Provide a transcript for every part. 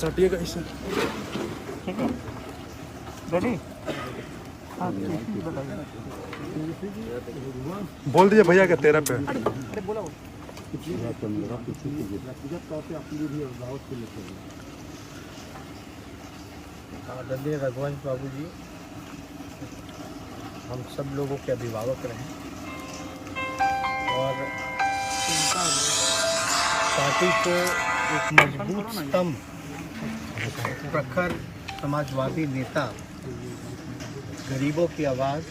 से हटिएगा इससे। ठीक है रेडी। बोल दीजिए भैया के 13 पे। अरे बोला आदरणीय रघुवंश बाबू जी, हम सब लोगों के अभिभावक रहे और पार्टी को एक मजबूत स्तंभ, प्रखर समाजवादी नेता, गरीबों की आवाज़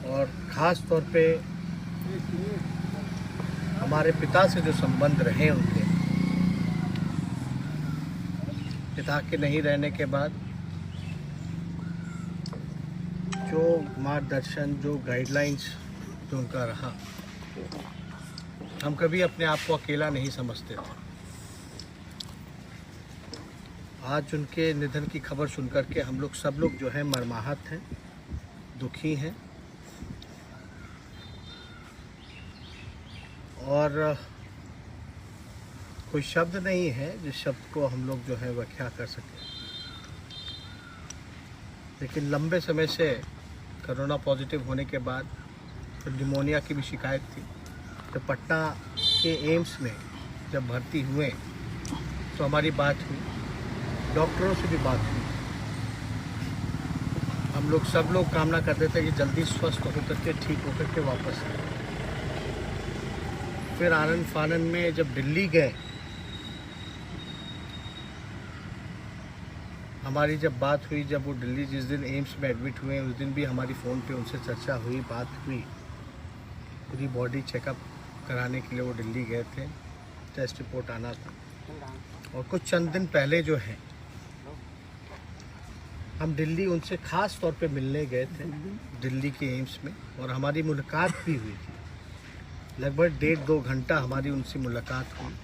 और ख़ास तौर पे हमारे पिता से जो संबंध रहे, उनके पिता के नहीं रहने के बाद जो मार्गदर्शन, जो गाइडलाइंस जो उनका रहा, हम कभी अपने आप को अकेला नहीं समझते थे। आज उनके निधन की खबर सुनकर के हम लोग सब लोग जो है मर्माहत हैं, दुखी हैं और कोई शब्द नहीं है जिस शब्द को हम लोग जो है व्याख्या कर सकें। लेकिन लंबे समय से कोरोना पॉजिटिव होने के बाद तो निमोनिया की भी शिकायत थी। तो पटना के एम्स में जब भर्ती हुए तो हमारी बात हुई, डॉक्टरों से भी बात हुई। हम लोग सब लोग कामना करते थे कि जल्दी स्वस्थ होकर के, ठीक होकर के वापस आए। फिर आनंद फानन में जब दिल्ली गए, हमारी जब बात हुई, जब वो दिल्ली जिस दिन एम्स में एडमिट हुए उस दिन भी हमारी फ़ोन पे उनसे चर्चा हुई, बात हुई। पूरी बॉडी चेकअप कराने के लिए वो दिल्ली गए थे, टेस्ट रिपोर्ट आना था। और कुछ चंद दिन पहले जो है हम दिल्ली उनसे ख़ास तौर पे मिलने गए थे, दिल्ली के एम्स में, और हमारी मुलाकात भी हुई थी। लगभग 1.5-2 घंटा हमारी उनसे मुलाकात हुई।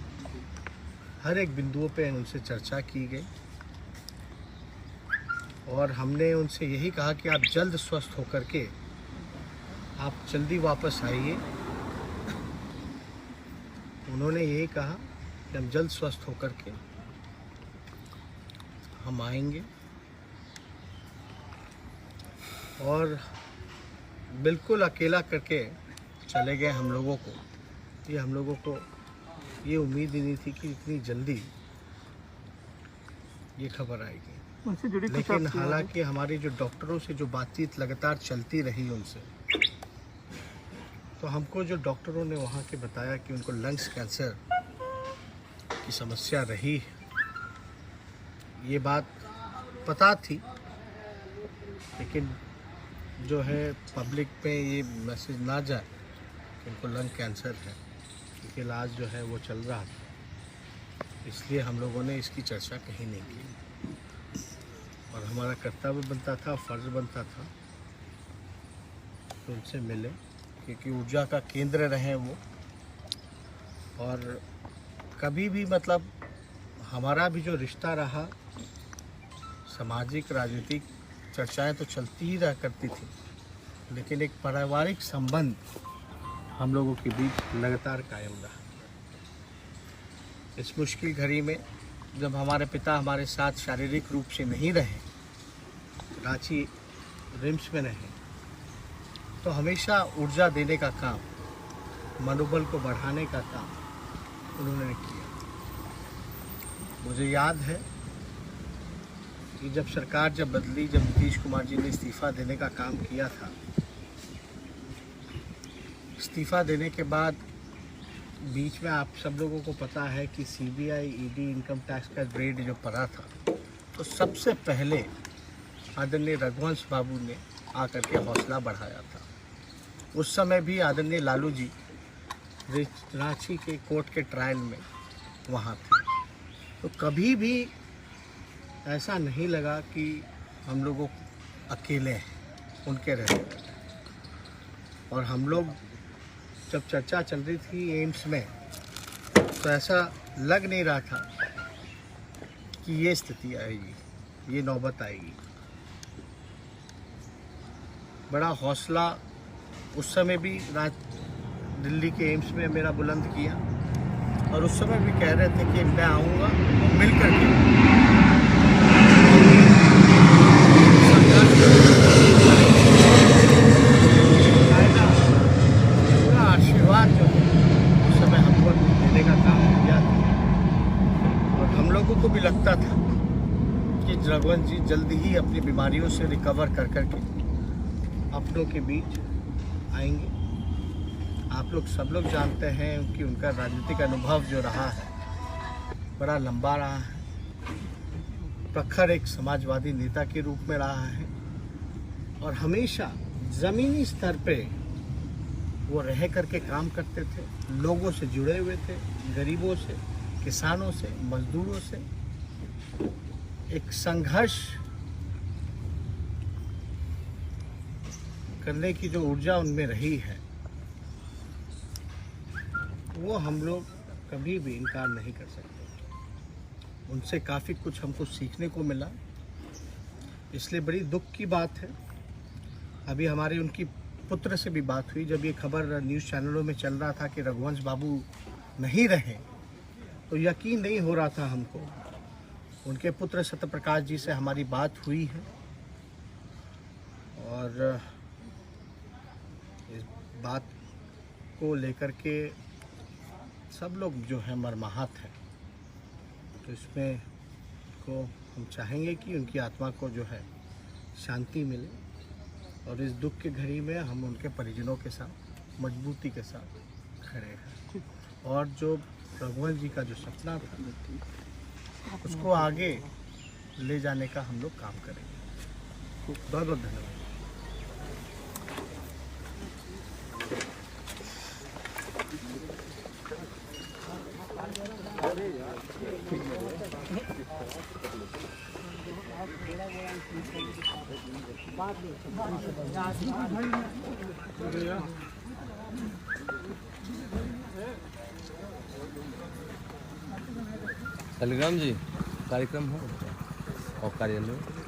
हर एक बिंदुओं पे उनसे चर्चा की गई और हमने उनसे यही कहा कि आप जल्द स्वस्थ होकर के आप जल्दी वापस आइए। उन्होंने यही कहा कि हम जल्द स्वस्थ होकर के हम आएंगे और बिल्कुल अकेला करके चले गए हम लोगों को। ये हम लोगों को ये उम्मीद ही नहीं थी कि इतनी जल्दी ये खबर आएगी। उनसे जुड़ी कुछ लेकिन आपकी हालांकि हमारी जो डॉक्टरों से जो बातचीत लगातार चलती रही उनसे, तो हमको जो डॉक्टरों ने वहाँ के बताया कि उनको लंग्स कैंसर की समस्या रही है, ये बात पता थी। लेकिन जो है पब्लिक पे ये मैसेज ना जाए कि उनको लंग कैंसर है, क्योंकि इलाज जो है वो चल रहा था, इसलिए हम लोगों ने इसकी चर्चा कहीं नहीं की। और हमारा कर्तव्य बनता था, फर्ज बनता था कि उनसे मिले, क्योंकि ऊर्जा का केंद्र रहे वो। और कभी भी मतलब हमारा भी जो रिश्ता रहा, सामाजिक राजनीतिक चर्चाएं तो चलती ही रह करती थी, लेकिन एक पारिवारिक संबंध हम लोगों के बीच लगातार कायम रहा। इस मुश्किल घड़ी में जब हमारे पिता हमारे साथ शारीरिक रूप से नहीं रहे, रांची रिम्स में रहे, तो हमेशा ऊर्जा देने का काम, मनोबल को बढ़ाने का काम उन्होंने किया। मुझे याद है कि जब सरकार जब बदली, जब नीतीश कुमार जी ने इस्तीफ़ा देने का काम किया था, इस्तीफ़ा देने के बाद बीच में आप सब लोगों को पता है कि सीबीआई, ईडी, इनकम टैक्स का रेड जो पड़ा था, तो सबसे पहले आदरणीय रघुवंश बाबू ने आकर के हौसला बढ़ाया था। उस समय भी आदरणीय लालू जी रांची के कोर्ट के ट्रायल में वहाँ थे। तो कभी भी ऐसा नहीं लगा कि हम लोगों अकेले हैं उनके रहने। और हम लोग जब चर्चा चल रही थी एम्स में, तो ऐसा लग नहीं रहा था कि ये स्थिति आएगी, ये नौबत आएगी। बड़ा हौसला उस समय भी दिल्ली के एम्स में मेरा बुलंद किया और उस समय भी कह रहे थे कि मैं आऊँगा और मिल कर के पूरा आशीर्वाद जो है उस समय हमको देने का काम किया था। और हम लोगों को भी लगता था कि रघुवंश जी जल्दी ही अपनी बीमारियों से रिकवर कर करके अपनों के बीच आएंगे। आप लोग सब लोग जानते हैं कि उनका राजनीतिक अनुभव जो रहा है बड़ा लंबा रहा है। प्रखर एक समाजवादी नेता के रूप में रहा है और हमेशा ज़मीनी स्तर पे वो रह करके काम करते थे, लोगों से जुड़े हुए थे, गरीबों से, किसानों से, मजदूरों से। एक संघर्ष करने की जो ऊर्जा उनमें रही है वो हम लोग कभी भी इनकार नहीं कर सकते। उनसे काफ़ी कुछ हमको सीखने को मिला, इसलिए बड़ी दुख की बात है। अभी हमारे उनकी पुत्र से भी बात हुई, जब ये खबर न्यूज़ चैनलों में चल रहा था कि रघुवंश बाबू नहीं रहे तो यकीन नहीं हो रहा था हमको। उनके पुत्र सत्यप्रकाश जी से हमारी बात हुई है और इस बात को लेकर के सब लोग जो है मर्माहत हैं। तो इसमें को हम चाहेंगे कि उनकी आत्मा को जो है शांति मिले और इस दुख की घड़ी में हम उनके परिजनों के साथ मजबूती के साथ खड़े हैं और जो रघुवंश जी का जो सपना था उसको आगे ले जाने का हम लोग काम करेंगे। बहुत बहुत धन्यवाद। शालिग्राम जी कार्यक्रम हो और कार्यालय